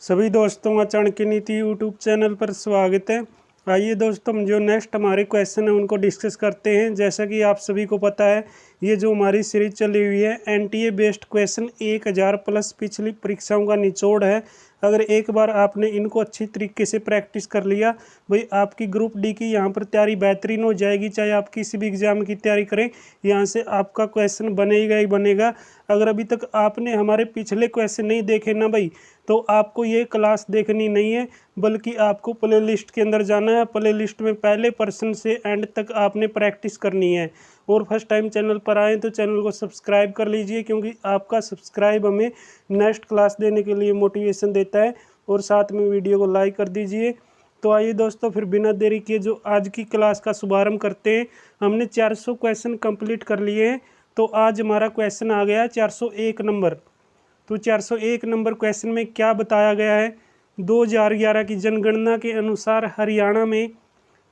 सभी दोस्तों का चाणक्य नीति यूट्यूब चैनल पर स्वागत है। आइए दोस्तों, हम जो नेक्स्ट हमारे क्वेश्चन है उनको डिस्कस करते हैं। जैसा कि आप सभी को पता है, ये जो हमारी सीरीज चली हुई है एनटीए बेस्ड क्वेश्चन 1000 प्लस पिछली परीक्षाओं का निचोड़ है। अगर एक बार आपने इनको अच्छी तरीके से प्रैक्टिस कर लिया, भाई आपकी ग्रुप डी की यहाँ पर तैयारी बेहतरीन हो जाएगी। चाहे आप किसी भी एग्जाम की तैयारी करें, यहाँ से आपका क्वेश्चन बनेगा ही बनेगा। अगर अभी तक आपने हमारे पिछले क्वेश्चन नहीं देखे ना भाई, तो आपको ये क्लास देखनी नहीं है, बल्कि आपको प्ले लिस्ट के अंदर जाना है। प्ले लिस्ट में पहले पर्सन से एंड तक आपने प्रैक्टिस करनी है। और फर्स्ट टाइम चैनल पर आएँ तो चैनल को सब्सक्राइब कर लीजिए, क्योंकि आपका सब्सक्राइब हमें नेक्स्ट क्लास देने के लिए मोटिवेशन देता है। और साथ में वीडियो को लाइक कर दीजिए। तो आइए दोस्तों, फिर बिना देरी किए जो आज की क्लास का शुभारंभ करते हैं। हमने 400 क्वेश्चन कंप्लीट कर लिए हैं, तो आज हमारा क्वेश्चन आ गया 401 नंबर। तो 401 नंबर क्वेश्चन में क्या बताया गया है? 2011 की जनगणना के अनुसार हरियाणा में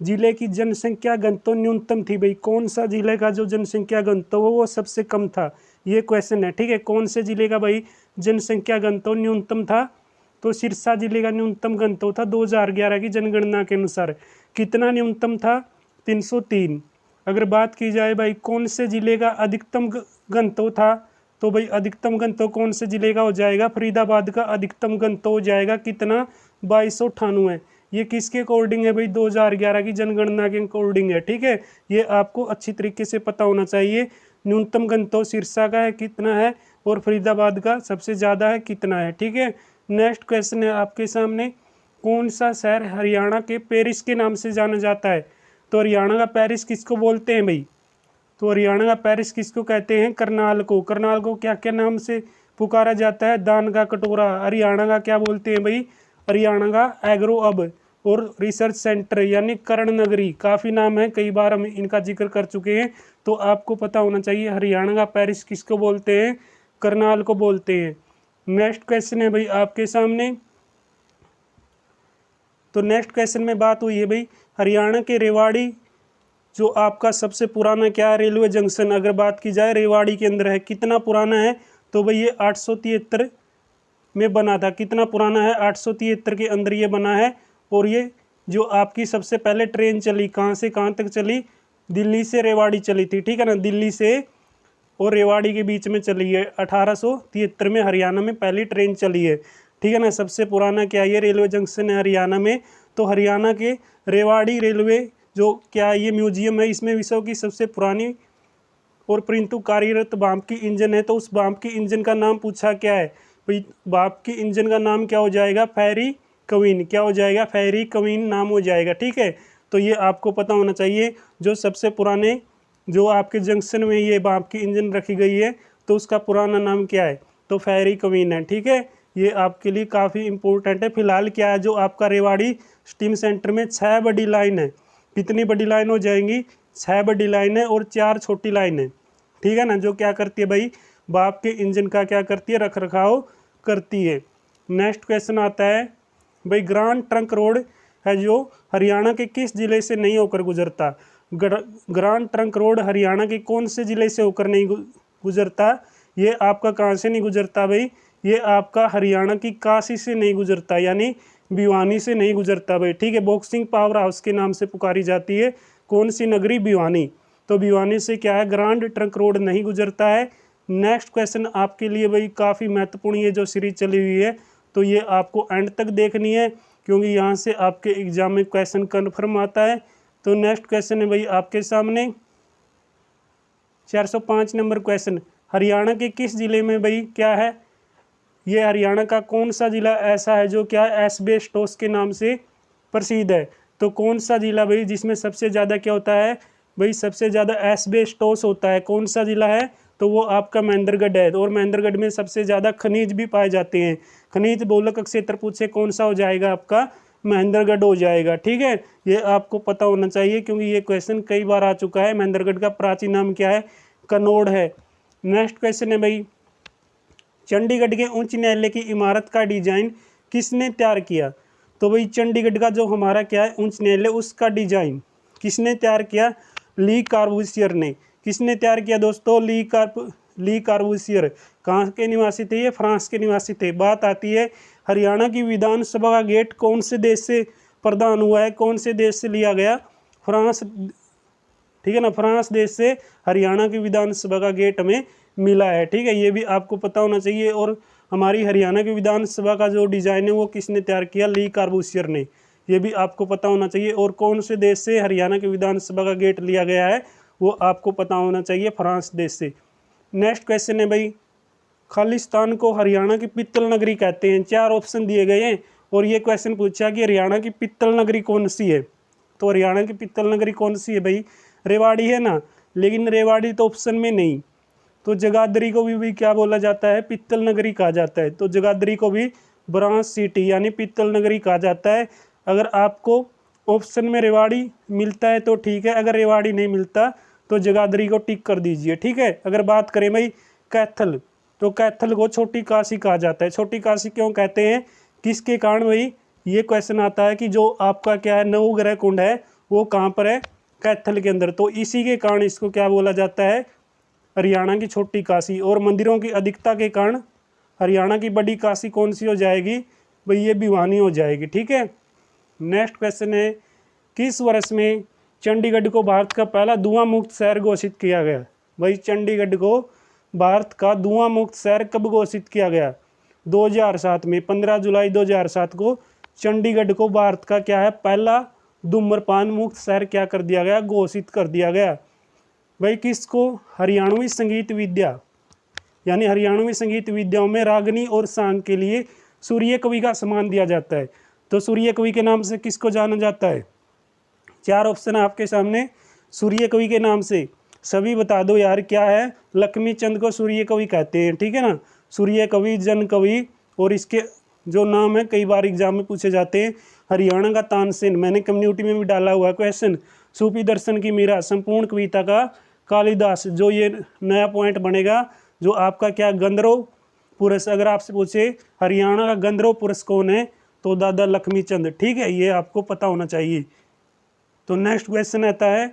जिले की जनसंख्या घनत्व न्यूनतम थी। भाई कौन सा जिले का जो जनसंख्या घनत्व वो सबसे कम था, ये क्वेश्चन है। ठीक है, कौन से जिले का भाई जनसंख्या घनत्व न्यूनतम था? तो सिरसा जिले का न्यूनतम घनत्व था 2011 की जनगणना के अनुसार। कितना न्यूनतम था? 303। अगर बात की जाए भाई कौन से जिले का अधिकतम घनत्व था, तो भाई अधिकतम घनत्व कौन से जिले का हो जाएगा? फरीदाबाद का अधिकतम घनत्व हो जाएगा कितना? 2298। ये किसके अकॉर्डिंग है भाई? 2011 की जनगणना के अकॉर्डिंग है। ठीक है, ये आपको अच्छी तरीके से पता होना चाहिए। न्यूनतम घनत्व सिरसा का है कितना है, और फरीदाबाद का सबसे ज़्यादा है कितना है। ठीक है, नेक्स्ट क्वेश्चन है आपके सामने। कौन सा शहर हरियाणा के पेरिस के नाम से जाना जाता है? तो हरियाणा का पेरिस किसको बोलते हैं भाई? तो हरियाणा का पेरिस किसको कहते हैं? करनाल को। करनाल को क्या क्या नाम से पुकारा जाता है? दान का कटोरा। हरियाणा का क्या बोलते हैं भाई? हरियाणा का एग्रो अब और रिसर्च सेंटर यानी कर्ण नगरी। काफ़ी नाम है, कई बार हम इनका जिक्र कर चुके हैं, तो आपको पता होना चाहिए हरियाणा का पेरिस किसको बोलते हैं? करनाल को बोलते हैं। नेक्स्ट क्वेश्चन है भाई आपके सामने। तो नेक्स्ट क्वेश्चन में बात हुई है भाई हरियाणा के रेवाड़ी जो आपका सबसे पुराना क्या है? Railway junction. अगर बात की जाए रेवाड़ी के अंदर है, कितना पुराना है? तो भाई ये 873 में बना था। कितना पुराना है? 873 के अंदर ये बना है। और ये जो आपकी सबसे पहले ट्रेन चली कहाँ से कहाँ तक चली? दिल्ली से रेवाड़ी चली थी। ठीक है ना, दिल्ली से और रेवाड़ी के बीच में चली है। 1873 में हरियाणा में पहली ट्रेन चली है। ठीक है ना, सबसे पुराना क्या ये रेलवे जंक्शन है हरियाणा में। तो हरियाणा के रेवाड़ी रेलवे जो क्या ये म्यूजियम है, इसमें विश्व की सबसे पुरानी और परंतु कार्यरत भाप की इंजन है। तो उस भाप की इंजन का नाम पूछा क्या है भाई? भाप की इंजन का नाम क्या हो जाएगा? फेरी क्वीन। क्या हो जाएगा? फेरी क्वीन नाम हो जाएगा। ठीक है, तो ये आपको पता होना चाहिए। जो सबसे पुराने जो आपके जंक्शन में ये भाप की इंजन रखी गई है, तो उसका पुराना नाम क्या है? तो फेरी क्वीन है। ठीक है, ये आपके लिए काफ़ी इंपॉर्टेंट है। फिलहाल क्या है, जो आपका रेवाड़ी स्टीम सेंटर में 6 बड़ी लाइन है। कितनी बड़ी लाइन हो जाएंगी? 6 बड़ी लाइन है और 4 छोटी लाइन है। ठीक है ना, जो क्या करती है भाई? भाप के इंजन का क्या करती है? रख रखाव करती है। नेक्स्ट क्वेश्चन आता है भाई ग्रांड ट्रंक रोड है जो हरियाणा के किस जिले से नहीं होकर गुजरता? ग्रांड ट्रंक रोड हरियाणा के कौन से जिले से होकर नहीं गुजरता? ये आपका कहाँ से नहीं गुजरता भाई? ये आपका हरियाणा की काशी से नहीं गुजरता, यानी भिवानी से नहीं गुजरता भाई। ठीक है, बॉक्सिंग पावर हाउस के नाम से पुकारी जाती है कौन सी नगरी? भिवानी। तो भिवानी से क्या है? ग्रांड ट्रंक रोड नहीं गुजरता है। नेक्स्ट क्वेश्चन आपके लिए भाई काफ़ी महत्वपूर्ण ये जो सीरीज चली हुई है, तो ये आपको एंड तक देखनी है, क्योंकि यहाँ से आपके एग्जाम में क्वेश्चन कन्फर्म आता है। तो नेक्स्ट क्वेश्चन है भाई आपके सामने 405 नंबर क्वेश्चन। हरियाणा के किस जिले में भाई क्या है? ये हरियाणा का कौन सा जिला ऐसा है जो क्या एस्बेस्टोस के नाम से प्रसिद्ध है? तो कौन सा जिला भाई जिसमें सबसे ज़्यादा क्या होता है भाई? सबसे ज़्यादा एस्बेस्टोस होता है। कौन सा जिला है? तो वो आपका महेंद्रगढ़ है। और महेंद्रगढ़ में सबसे ज़्यादा खनिज भी पाए जाते हैं। खनिज बहुलक क्षेत्र पूछे कौन सा हो जाएगा? आपका महेंद्रगढ़ हो जाएगा। ठीक है, ये आपको पता होना चाहिए, क्योंकि ये क्वेश्चन कई बार आ चुका है। महेंद्रगढ़ का प्राचीन नाम क्या है? कनौड़ है। नेक्स्ट क्वेश्चन है भाई चंडीगढ़ के उच्च न्यायालय की इमारत का डिजाइन किसने तैयार किया? तो भाई चंडीगढ़ का जो हमारा क्या है उच्च न्यायालय, उसका डिजाइन किसने तैयार किया? ली कार्बूसियर ने। किसने तैयार किया दोस्तों? ली ली कार्बूसियर कहाँ के निवासी थे? ये फ्रांस के निवासी थे। बात आती है हरियाणा की विधानसभा का गेट कौन से देश से प्रदान हुआ है, कौन से देश से लिया गया? फ्रांस, ठीक है ना, फ्रांस देश से हरियाणा की विधानसभा का गेट हमें मिला है। ठीक है, ये भी आपको पता होना चाहिए। और हमारी हरियाणा की विधानसभा का जो डिज़ाइन है वो किसने तैयार किया? ली कार्बूसियर ने। ये भी आपको पता होना चाहिए। और कौन से देश से हरियाणा की विधानसभा का गेट लिया गया है वो आपको पता होना चाहिए, फ्रांस देश से। नेक्स्ट क्वेश्चन है भाई, खालिस्तान को हरियाणा की पित्तल नगरी कहते हैं। 4 ऑप्शन दिए गए हैं और ये क्वेश्चन पूछा कि हरियाणा की पित्तल नगरी कौन सी है। तो हरियाणा की पित्तल नगरी कौन सी है भाई? रेवाड़ी है ना, लेकिन रेवाड़ी तो ऑप्शन में नहीं। तो जगाधरी को भी क्या बोला जाता है? पित्तल नगरी कहा जाता है। तो जगाधरी को भी ब्रांस सिटी यानी पित्तल नगरी कहा जाता है। अगर आपको ऑप्शन में रेवाड़ी मिलता है तो ठीक है, अगर रेवाड़ी नहीं मिलता तो जगाधरी को टिक कर दीजिए। ठीक है। अगर बात करें भाई कैथल, तो कैथल को छोटी काशी कहा जाता है। छोटी काशी क्यों कहते हैं, किसके कारण भाई? ये क्वेश्चन आता है कि जो आपका क्या है नवग्रह कुंड है वो कहाँ पर है? कैथल के अंदर। तो इसी के कारण इसको क्या बोला जाता है? हरियाणा की छोटी काशी। और मंदिरों की अधिकता के कारण हरियाणा की बड़ी काशी कौन सी हो जाएगी भाई? ये भिवानी हो जाएगी। ठीक है। नेक्स्ट क्वेश्चन है, किस वर्ष में चंडीगढ़ को भारत का पहला धुआं मुक्त शहर घोषित किया गया? भाई चंडीगढ़ को भारत का धुआं मुक्त शहर कब घोषित किया गया? 2007 में। 15 जुलाई 2007 को चंडीगढ़ को भारत का क्या है पहला धूम्रपान मुक्त शहर क्या कर दिया गया? घोषित कर दिया गया। भाई किसको? हरियाणवी संगीत विद्या यानी हरियाणवी संगीत विद्याओं में रागनी और सांग के लिए सूर्य कवि का सम्मान दिया जाता है। तो सूर्य कवि के नाम से किसको जाना जाता है? 4 ऑप्शन है आपके सामने। सूर्य कवि के नाम से सभी बता दो यार, क्या है? लक्ष्मी चंद को सूर्य कवि कहते हैं। ठीक है ना, सूर्य कवि, जन कवि। और इसके जो नाम है कई बार एग्जाम में पूछे जाते हैं। हरियाणा का तानसेन, मैंने कम्युनिटी में भी डाला हुआ है क्वेश्चन। सूफी दर्शन की मीरा, संपूर्ण कविता का कालिदास। जो ये नया पॉइंट बनेगा, जो आपका क्या गंधर्व पुरुष, अगर आपसे पूछे हरियाणा का गंधर्व पुरुष कौन है तो दादा लक्ष्मी चंद। ठीक है, ये आपको पता होना चाहिए। तो नेक्स्ट क्वेश्चन आता है,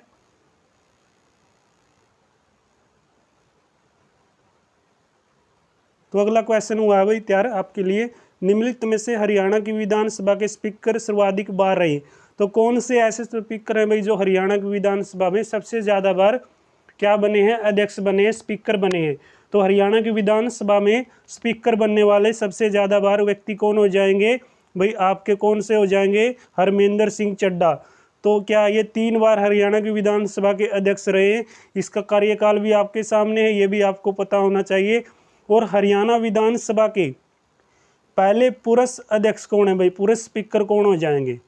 तो अगला क्वेश्चन हुआ है भाई तैयार आपके लिए। निम्नलिखित में से हरियाणा की विधानसभा के स्पीकर सर्वाधिक बार रहे। तो कौन से ऐसे स्पीकर हैं भाई जो हरियाणा की विधानसभा में सबसे ज़्यादा बार क्या बने हैं? अध्यक्ष बने हैं, स्पीकर बने हैं। तो हरियाणा की विधानसभा में स्पीकर बनने वाले सबसे ज़्यादा बार व्यक्ति कौन हो जाएंगे भाई? आपके कौन से हो जाएंगे? हरमेंद्र सिंह चड्ढा। तो क्या ये 3 बार हरियाणा की विधानसभा के अध्यक्ष रहे? इसका कार्यकाल भी आपके सामने है, ये भी आपको पता होना चाहिए। और हरियाणा विधानसभा के पहले पुरुष अध्यक्ष कौन है भाई? पुरुष स्पीकर कौन हो जाएंगे?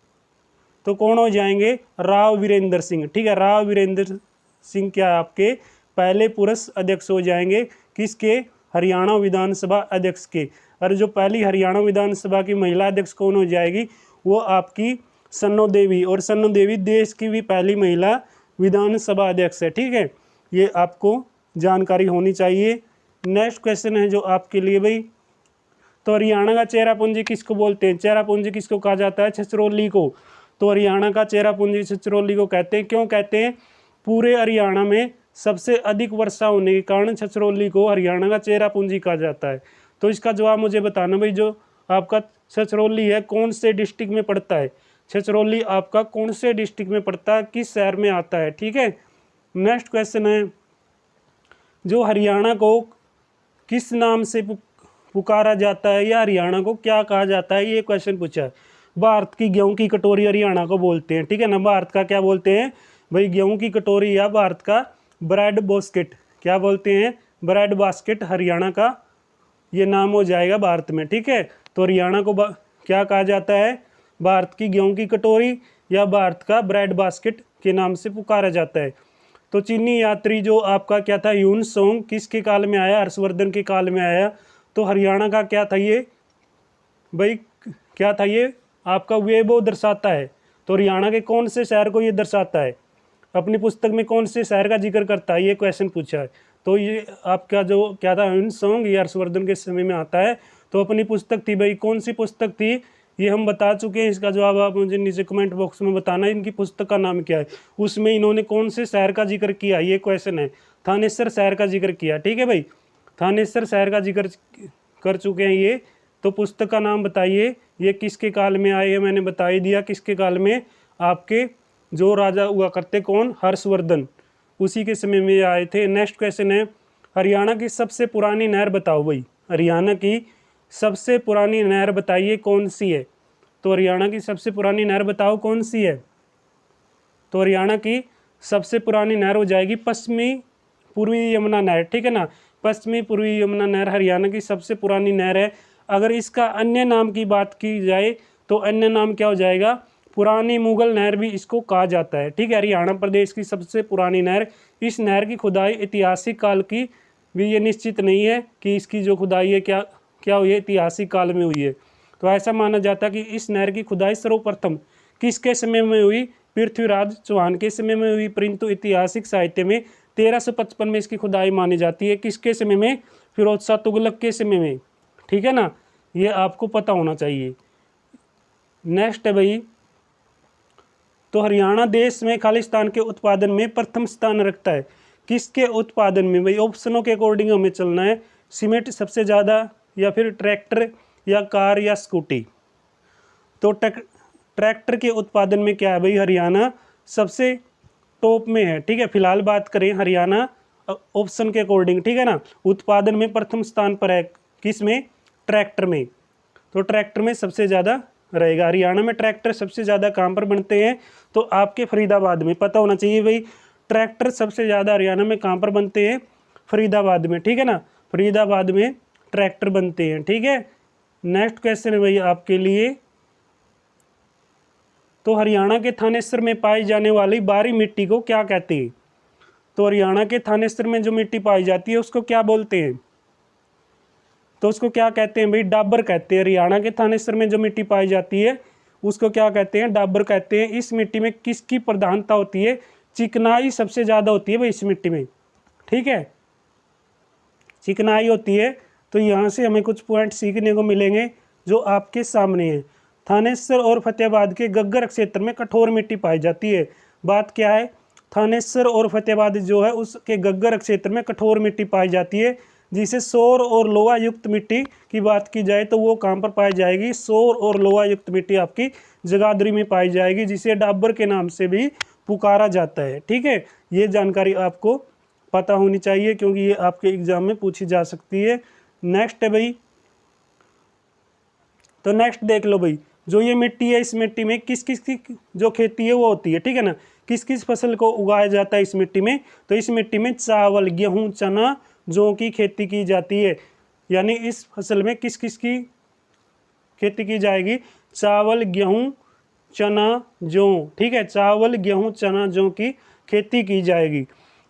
तो कौन हो जाएंगे? राव वीरेंद्र सिंह। ठीक है, राव वीरेंद्र सिंह क्या है आपके पहले पुरुष अध्यक्ष हो जाएंगे। किसके? हरियाणा विधानसभा अध्यक्ष के। और जो पहली हरियाणा विधानसभा की महिला अध्यक्ष कौन हो जाएगी? वो आपकी सन्नो देवी। और सन्नो देवी देश की भी पहली महिला विधानसभा अध्यक्ष है। ठीक है, ये आपको जानकारी होनी चाहिए। नेक्स्ट क्वेश्चन है जो आपके लिए भाई, तो हरियाणा का चेरापूंजी किसको बोलते हैं? चेरापूंजी किसको कहा जाता है? छछरौली को। तो हरियाणा का चेरापूंजी छछरौली को कहते हैं। क्यों कहते हैं? पूरे हरियाणा में सबसे अधिक वर्षा होने के कारण छछरौली को हरियाणा का चेरापूंजी कहा जाता है। तो इसका जवाब मुझे बताना भाई, जो आपका छछरौली है कौन से डिस्ट्रिक्ट में पड़ता है? छछरौली आपका कौन से डिस्ट्रिक्ट में पड़ता है, किस शहर में आता है? ठीक है। नेक्स्ट क्वेश्चन है, जो हरियाणा को किस नाम से पुकारा जाता है या हरियाणा को क्या कहा जाता है? ये क्वेश्चन पूछा है। भारत की गेहूं की कटोरी हरियाणा को बोलते हैं। ठीक है ना, भारत का क्या बोलते हैं भाई? गेहूं की कटोरी या भारत का ब्रेड बास्केट क्या बोलते हैं? ब्रेड बास्केट हरियाणा का ये नाम हो जाएगा भारत में। ठीक है, तो हरियाणा को क्या कहा जाता है? भारत की गेहूं की कटोरी या भारत का ब्रेड बास्केट के नाम से पुकारा जाता है। तो चीनी यात्री जो आपका क्या था? ह्यून सोंग किसके काल में आया? हर्षवर्धन के काल में आया। तो हरियाणा का क्या था ये भाई? क्या था ये? आपका वैभव दर्शाता है। तो हरियाणा के कौन से शहर को ये दर्शाता है? अपनी पुस्तक में कौन से शहर का जिक्र करता है? ये क्वेश्चन पूछा है। तो ये आपका जो क्या था ह्यून सोंग, ये हर्षवर्धन के समय में आता है। तो अपनी पुस्तक थी भाई, कौन सी पुस्तक थी ये हम बता चुके हैं। इसका जवाब आप मुझे नीचे कमेंट बॉक्स में बताना, इनकी पुस्तक का नाम क्या है। उसमें इन्होंने कौन से शहर का जिक्र किया? ये क्वेश्चन है। थानेसर शहर का जिक्र किया। ठीक है भाई, थानेसर शहर का जिक्र कर चुके हैं ये। तो पुस्तक का नाम बताइए, ये किसके काल में आए हैं, मैंने बता ही दिया किसके काल में, आपके जो राजा हुआ करते कौन, हर्षवर्धन, उसी के समय में आए थे। नेक्स्ट क्वेश्चन है, हरियाणा की सबसे पुरानी नहर बताओ भाई, हरियाणा की सबसे पुरानी नहर बताइए कौन सी है। तो हरियाणा की सबसे पुरानी नहर बताओ कौन सी है। तो हरियाणा की सबसे पुरानी नहर हो जाएगी पश्चिमी पूर्वी यमुना नहर, ठीक है ना। पश्चिमी पूर्वी यमुना नहर हरियाणा की सबसे पुरानी नहर है। अगर इसका अन्य नाम की बात की जाए तो अन्य नाम क्या हो जाएगा, पुरानी मुगल नहर भी इसको कहा जाता है, ठीक है। हरियाणा प्रदेश की सबसे पुरानी नहर, इस नहर की खुदाई ऐतिहासिक काल की भी ये निश्चित नहीं है कि इसकी जो खुदाई है क्या हुई है, ऐतिहासिक काल में हुई है। तो ऐसा माना जाता है कि इस नहर की खुदाई सर्वप्रथम किसके समय में हुई, पृथ्वीराज चौहान के समय में हुई, परंतु ऐतिहासिक साहित्य में 1355 में इसकी खुदाई मानी जाती है। किसके समय में, फिरोज शाह तुगलक के समय में, ठीक है ना, ये आपको पता होना चाहिए। नेक्स्ट है भाई, तो हरियाणा देश में खालिस्तान के उत्पादन में प्रथम स्थान रखता है, किसके उत्पादन में भाई, ऑप्शनों के अकॉर्डिंग हमें चलना है। सीमेंट सबसे ज़्यादा, या फिर ट्रैक्टर, या कार, या स्कूटी। तो ट्रैक्टर के उत्पादन में क्या है भाई, हरियाणा सबसे टॉप में है, ठीक है। फिलहाल बात करें हरियाणा ऑप्शन के अकॉर्डिंग, ठीक है ना, उत्पादन में प्रथम स्थान पर है, किस में, ट्रैक्टर में। तो ट्रैक्टर में सबसे ज़्यादा रहेगा। हरियाणा में ट्रैक्टर सबसे ज़्यादा कहाँ पर बनते हैं, तो आपके फरीदाबाद में, पता होना चाहिए भाई, ट्रैक्टर सबसे ज़्यादा हरियाणा में कहाँ पर बनते हैं, फरीदाबाद में, ठीक है ना, फरीदाबाद में ट्रैक्टर बनते हैं, ठीक है। नेक्स्ट क्वेश्चन है भाई आपके लिए, तो हरियाणा के थानेसर में पाई जाने वाली बारी मिट्टी को क्या कहते हैं। तो हरियाणा के थानेसर में जो मिट्टी पाई जाती है उसको क्या बोलते हैं, तो उसको क्या कहते हैं भाई, डाबर कहते हैं। हरियाणा के थानेसर में जो मिट्टी पाई जाती है उसको क्या कहते हैं, डाबर कहते हैं। इस मिट्टी में किसकी प्रधानता होती है, चिकनाई सबसे ज़्यादा होती है भाई इस मिट्टी में, ठीक है, चिकनाई होती है। तो यहाँ से हमें कुछ पॉइंट सीखने को मिलेंगे जो आपके सामने हैं। थानेसर और फतेहाबाद के गग्गर क्षेत्र में कठोर मिट्टी पाई जाती है। बात क्या है, थानेसर और फतेहाबाद जो है उसके गग्गर क्षेत्र में कठोर मिट्टी पाई जाती है, जिसे सौर और लोहा युक्त मिट्टी की बात की जाए तो वो कहाँ पर पाई जाएगी, सौर और लोहा युक्त मिट्टी आपकी जगाधरी में पाई जाएगी, जिसे डाबर के नाम से भी पुकारा जाता है, ठीक है। ये जानकारी आपको पता होनी चाहिए क्योंकि ये आपके एग्जाम में पूछी जा सकती है। नेक्स्ट है भाई, तो नेक्स्ट देख लो भाई, जो ये मिट्टी है इस मिट्टी में किस किस की जो खेती है वो होती है, ठीक है ना, किस किस फसल को उगाया जाता है इस मिट्टी में। तो इस मिट्टी में चावल, गेहूं, चना, जौ की खेती की जाती है। यानी इस फसल में किस किस की खेती की जाएगी, चावल, गेहूं, चना, जौ, ठीक है, चावल, गेहूं, चना, जौ की खेती की जाएगी।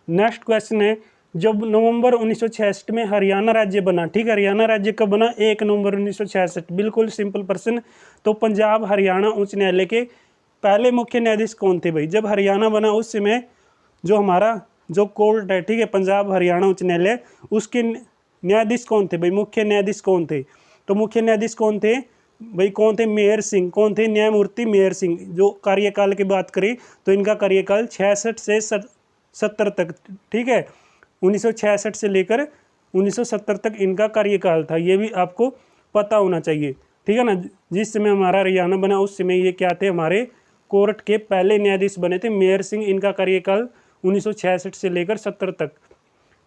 नेक्स्ट क्वेश्चन है, जब नवंबर 1966 में हरियाणा राज्य बना, ठीक है, हरियाणा राज्य कब बना, 1 नवंबर 1966, बिल्कुल सिंपल प्रश्न। तो पंजाब हरियाणा उच्च न्यायालय के पहले मुख्य न्यायाधीश कौन थे भाई, जब हरियाणा बना उस समय जो हमारा जो कोर्ट है, ठीक है, पंजाब हरियाणा उच्च न्यायालय, उसके न्यायाधीश कौन थे भाई, मुख्य न्यायाधीश कौन थे। तो मुख्य न्यायाधीश कौन थे भाई, कौन थे, मेहर सिंह, कौन थे, न्यायमूर्ति मेहर सिंह। जो कार्यकाल की बात करें तो इनका कार्यकाल 66 से 70 तक, ठीक है, 1966 से लेकर 1970 तक इनका कार्यकाल था। ये भी आपको पता होना चाहिए, ठीक है ना। जिस समय हमारा हरियाणा बना उस समय ये क्या थे, हमारे कोर्ट के पहले न्यायाधीश बने थे मेहर सिंह। इनका कार्यकाल 1966 से लेकर 70 तक।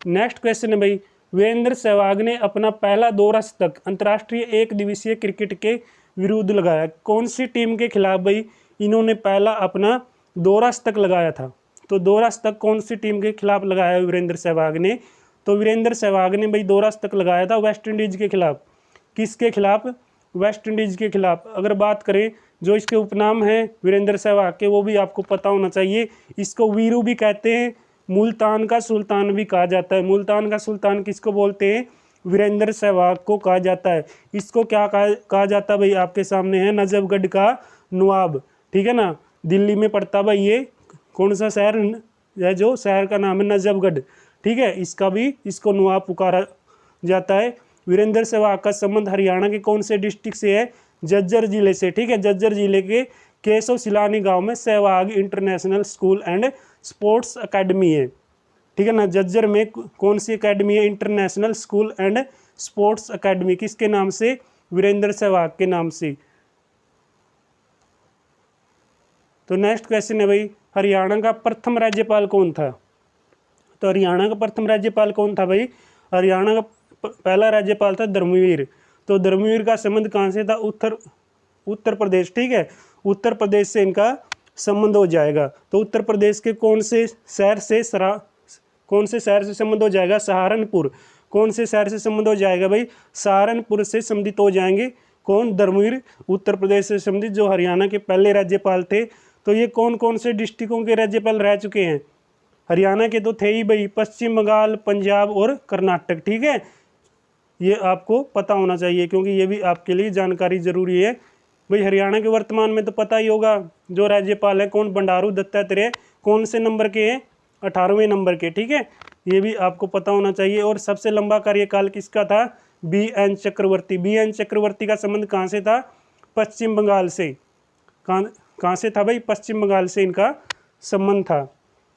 नेक्स्ट क्वेश्चन है भाई, वीरेंद्र सहवाग ने अपना पहला दोहरा शतक अंतर्राष्ट्रीय एक दिवसीय क्रिकेट के विरुद्ध लगाया, कौन सी टीम के खिलाफ भाई इन्होंने पहला अपना दोहरा शतक लगाया था। तो दोहरा शतक कौन सी टीम के खिलाफ लगाया वीरेंद्र सहवाग ने। तो वीरेंद्र सहवाग ने भाई दोहरा शतक लगाया था वेस्ट इंडीज के खिलाफ। किसके खिलाफ, वेस्ट इंडीज के खिलाफ। अगर बात करें जो इसके उपनाम हैं वीरेंद्र सहवाग के, वो भी आपको पता होना चाहिए। इसको वीरू भी कहते हैं, मुल्तान का सुल्तान भी कहा जाता है। मुल्तान का सुल्तान किसको बोलते हैं, वीरेंद्र सहवाग को कहा जाता है। इसको क्या कहा जाता है भाई, आपके सामने है नजफगढ़ का नवाब, ठीक है ना, दिल्ली में पड़ता भाई ये कौन सा शहर है, जो शहर का नाम है नजफगढ़, ठीक है, इसका भी इसको नवाब पुकारा जाता है। वीरेंद्र सहवाग का संबंध हरियाणा के कौन से डिस्ट्रिक्ट से है, झज्जर जिले से, ठीक है, झज्जर जिले के केशव सिलानी गांव में Sehwag international school and sports academy है, ठीक है ना। झज्जर में कौन सी अकेडमी है? International school and sports academy. किसके नाम से? वीरेंद्र सहवाग के नाम से। तो नेक्स्ट क्वेश्चन है भाई, हरियाणा का प्रथम राज्यपाल कौन था? तो हरियाणा का प्रथम राज्यपाल कौन था भाई? हरियाणा का पहला राज्यपाल था धर्मवीर। तो धर्मवीर का संबंध कहाँ से था? उत्तर प्रदेश, ठीक है, उत्तर प्रदेश से इनका संबंध हो जाएगा। तो उत्तर प्रदेश के कौन से शहर से संबंध हो जाएगा? सहारनपुर। कौन से शहर से संबंध हो जाएगा भाई? सहारनपुर से संबंधित हो जाएंगे। कौन? धर्मवीर, उत्तर प्रदेश से संबंधित, जो हरियाणा के पहले राज्यपाल थे। तो ये कौन कौन से डिस्ट्रिक्टों के राज्यपाल रह चुके हैं? हरियाणा के तो थे ही भाई, पश्चिम बंगाल, पंजाब और कर्नाटक, ठीक है। ये आपको पता होना चाहिए क्योंकि ये भी आपके लिए जानकारी जरूरी है भाई। हरियाणा के वर्तमान में तो पता ही होगा जो राज्यपाल है कौन? बंडारू दत्तात्रेय। कौन से नंबर के हैं? 18वें नंबर के, ठीक है, ये भी आपको पता होना चाहिए। और सबसे लंबा कार्यकाल किसका था? BN चक्रवर्ती। BN चक्रवर्ती का संबंध कहाँ से था? पश्चिम बंगाल से। कहाँ से था भाई? पश्चिम बंगाल से इनका संबंध था।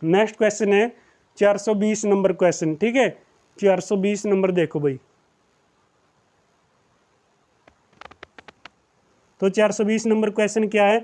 नेक्स्ट क्वेश्चन है 420 नंबर क्वेश्चन, ठीक है, 420 नंबर देखो भाई। तो 420 नंबर क्वेश्चन क्या है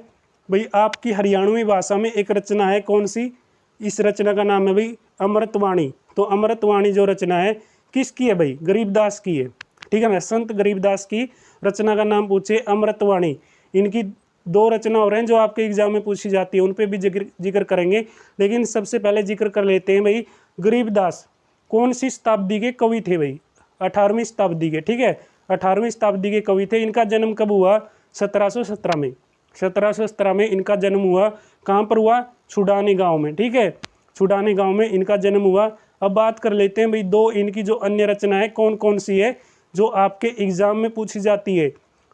भाई? आपकी हरियाणवी भाषा में एक रचना है, कौन सी? इस रचना का नाम है भाई अमृतवाणी। तो अमृतवाणी जो रचना है किसकी है भाई? गरीबदास की है, ठीक है ना। संत गरीबदास की रचना का नाम पूछे अमृतवाणी। इनकी 2 रचना हो रहे हैं जो आपके एग्जाम में पूछी जाती है, उन पर भी जिक्र करेंगे। लेकिन सबसे पहले जिक्र कर लेते हैं भाई गरीबदास कौन सी शताब्दी के कवि थे भाई? 18वीं शताब्दी के, ठीक है, 18वीं शताब्दी के कवि थे। इनका जन्म कब हुआ? 1717 में। 1717 में इनका जन्म हुआ। कहाँ पर हुआ? छुडानी गांव में, ठीक है, छुडानी गांव में इनका जन्म हुआ। अब बात कर लेते हैं भाई 2 इनकी जो अन्य रचना है कौन कौन सी है जो आपके एग्जाम में पूछी जाती है।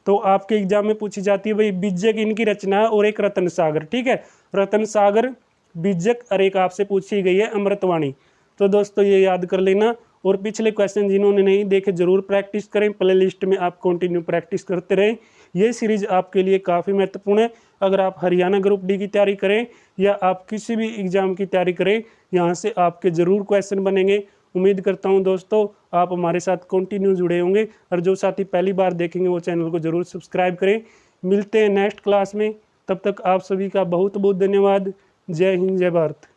तो आपके एग्जाम में पूछी जाती है भाई बिज्जक इनकी रचना है और एक रतन सागर, ठीक है, रतन सागर, बिज्जक, और एक आपसे पूछी गई है अमृतवाणी। तो दोस्तों ये याद कर लेना। और पिछले क्वेश्चन जिन्होंने नहीं देखे जरूर प्रैक्टिस करें, प्ले लिस्ट में आप कंटिन्यू प्रैक्टिस करते रहें। ये सीरीज आपके लिए काफ़ी महत्वपूर्ण है। अगर आप हरियाणा ग्रुप डी की तैयारी करें या आप किसी भी एग्जाम की तैयारी करें, यहाँ से आपके ज़रूर क्वेश्चन बनेंगे। उम्मीद करता हूँ दोस्तों आप हमारे साथ कंटिन्यू जुड़े होंगे, और जो साथी पहली बार देखेंगे वो चैनल को ज़रूर सब्सक्राइब करें। मिलते हैं नेक्स्ट क्लास में, तब तक आप सभी का बहुत बहुत धन्यवाद। जय हिंद, जय भारत।